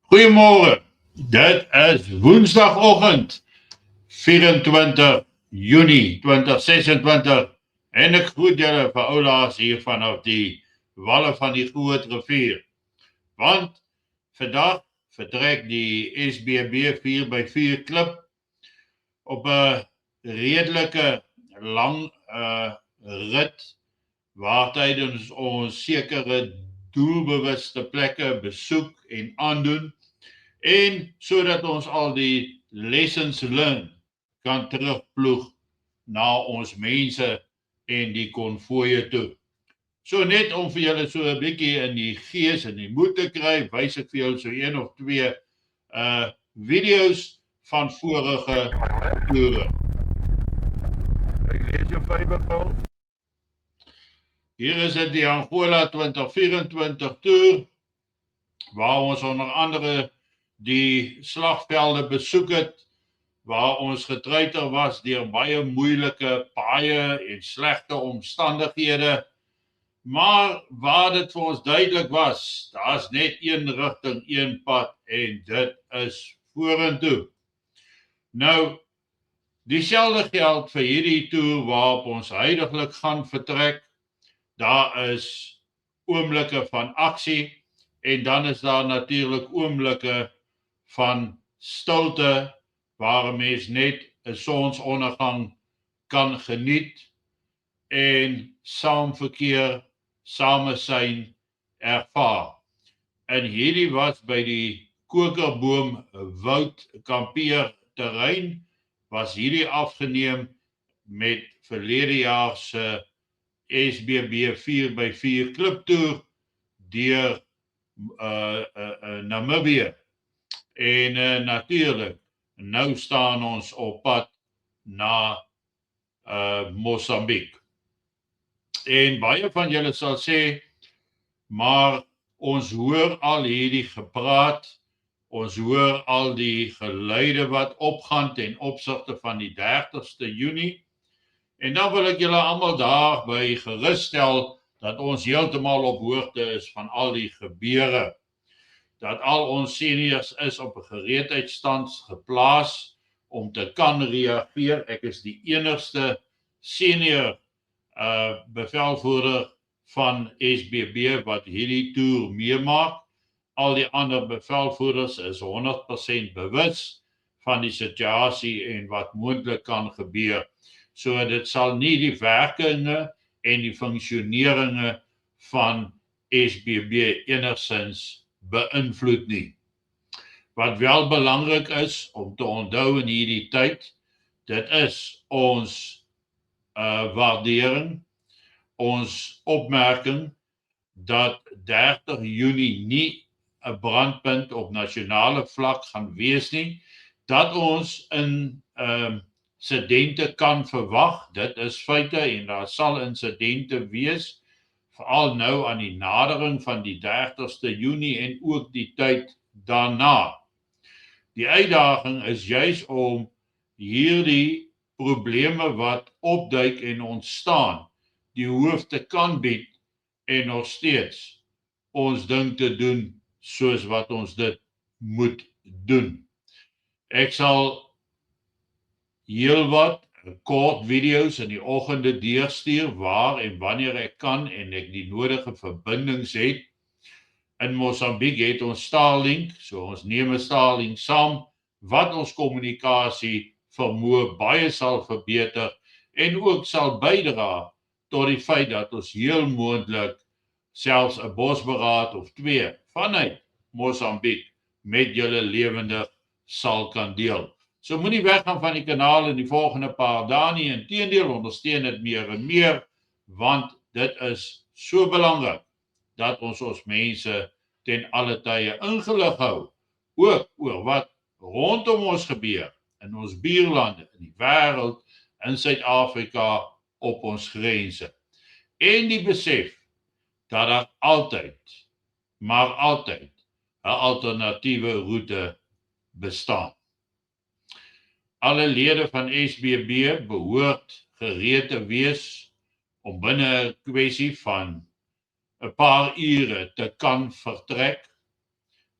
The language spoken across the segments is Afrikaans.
Goedemorgen, dit is woensdagochtend 24 juni 2026 en ek groet julle vir oulaas hier vanaf die walle van die Groot Rivier. Want vandag vertrek die SBB 4x4 klip op 'n redelike lang rit waar tydens ons sekere doelbewuste plekke besoek en aandoen en sodat ons al die lessons learned kan terugploeg na ons mense en die konvooie toe. So net om vir julle so 'n bietjie in die gees en die moed te kry, wys ek vir julle so een of twee video's van vorige toere. Ek lees jou Bybel. Hier is dit die Angola 2024 toer waar ons onder andere die slagvelde besoek het, waar ons getreiter was deur baie moeilike paaie en slegte omstandighede, maar waar dit vir ons duidelik was, daar's net een rigting, een pad en dit is vorentoe. Nou, dieselfde geld vir hierdie toer waarop ons huidiglik gaan vertrek. Daar is oomblikke van aksie en dan is daar natuurlik oomblikke van stilte waar 'n mens net 'n sonsondergang kan geniet en saamverkeer, samesyn ervaar. En hierdie was by die Kokerboom Woud kampeerterrein, was hierdie afgeneem met verlede jaar se SBB 4x4 kliptoer deur Namibië. En natuurlik, nou staan ons op pad na Mosambiek. En baie van julle sal sê, maar ons hoor al hierdie gepraat, ons hoor al die geluide wat opgaan ten opsigte van die 30ste Junie. En dan wil ek julle almal daarby geruststel dat ons heeltemal op hoogte is van al die gebeure. Dat al ons seniors is op 'n gereedheidsstand geplaas om te kan reageer. Ek is die enigste senior bevelvoerder van SBB wat hierdie toer meemaak. Al die ander bevelvoerders is 100% bewus van die situasie en wat moontlik kan gebeur. So dit sal nie die werkinge en die funksioneringe van SBB enigsins beïnvloed nie. Wat wel belangrik is om te onthou in hierdie tyd, dit is ons waardering, ons opmerking dat 30 Junie nie 'n brandpunt op nasionale vlak gaan wees nie, dat ons in insidente kan verwag. Dit is feite en daar sal insidente wees, veral nou aan die nadering van die 30ste Junie en ook die tyd daarna. Die uitdaging is juis om hierdie probleme wat opduik en ontstaan, die hoof te kan bied en nog steeds ons ding te doen soos wat ons dit moet doen. Ek sal heelwat kort video's in die oggende deurstuur waar en wanneer ek kan en ek die nodige verbindings het. In Mosambiek het ons Starlink, so ons neem 'n Starlink saam wat ons kommunikasie vermoë baie sal verbeter en ook sal bydra tot die feit dat ons heel moontlik selfs 'n bosberaad of 2 vanuit Mosambiek met julle lewendig sal kan deel. So moenie weggaan van die kanaal in die volgende paar dae nie, inteendeel ondersteun dit meer en meer, want dit is so belangrik dat ons mense ten alle tye ingelig hou, ook oor wat rondom ons gebeur, in ons buurlande, in die wêreld, in Suid-Afrika, op ons grense. En die besef dat daar altyd, maar altyd, 'n alternatiewe roete bestaan. Alle lede van SBB behoort gereed te wees om binne 'n kwessie van 'n paar ure te kan vertrek.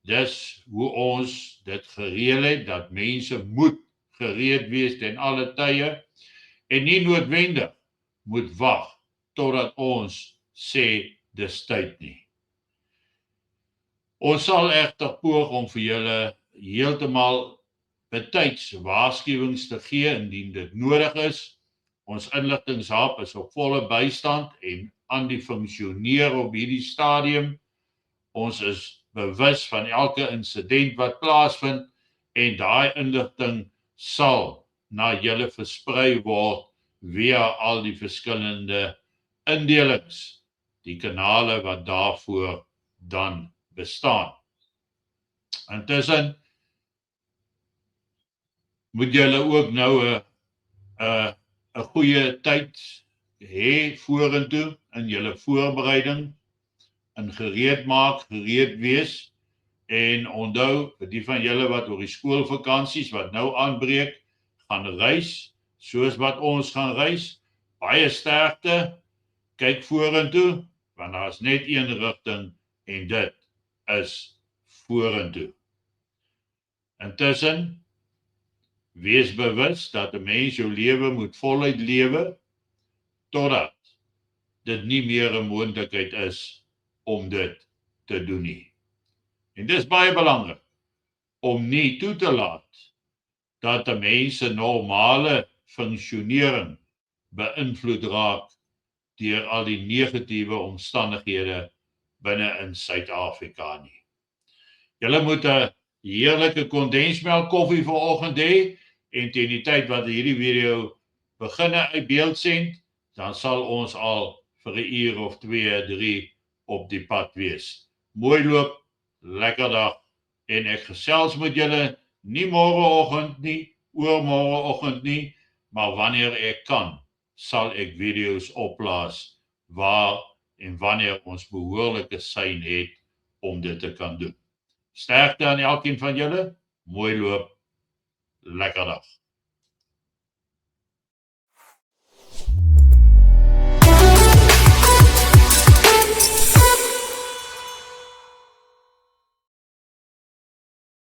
Dis hoe ons dit gereël het, dat mense moet gereed wees ten alle tye en nie noodwendig moet wag totdat ons sê dis tyd nie. Ons sal egter poog om vir julle heeltemal betyds waarskuwings te gee indien dit nodig is. Ons inligtingshub is op volle bystand en aan die funksioneer op hierdie stadium. Ons is bewus van elke insident wat plaasvind en daai inligting sal na julle versprei word via al die verskillende indelings, die kanale wat daarvoor dan bestaan. Intussen moet julle ook nou 'n goeie tyd hê vorentoe in julle voorbereiding, in gereed maak, gereed wees en onthou vir die van julle wat oor die skoolvakansies wat nou aanbreek, gaan reis soos wat ons gaan reis. Baie sterkte, kyk vorentoe want daar's net een rigting en dit is vorentoe. Intussen wees bewus dat 'n mens jou lewe moet voluit lewe totdat dit nie meer 'n moontlikheid is om dit te doen nie. En dis baie belangrik om nie toe te laat dat 'n mens se normale funksionering beïnvloed raak deur al die negatiewe omstandighede binne in Suid-Afrika nie. Julle moet 'n heerlike kondensmelk koffie vanoggend hê en teen die tyd wat hierdie video beginne uit beeld send, dan sal ons al vir 'n uur of 2, 3 op die pad wees. Mooi loop, lekker dag en ek gesels met julle nie môreoggend nie, oormôreoggend nie, maar wanneer ek kan, sal ek video's opplaas waar en wanneer ons behoorlike sein het om dit te kan doen. Sterkte aan elkeen van julle, mooi loop, lekker dag.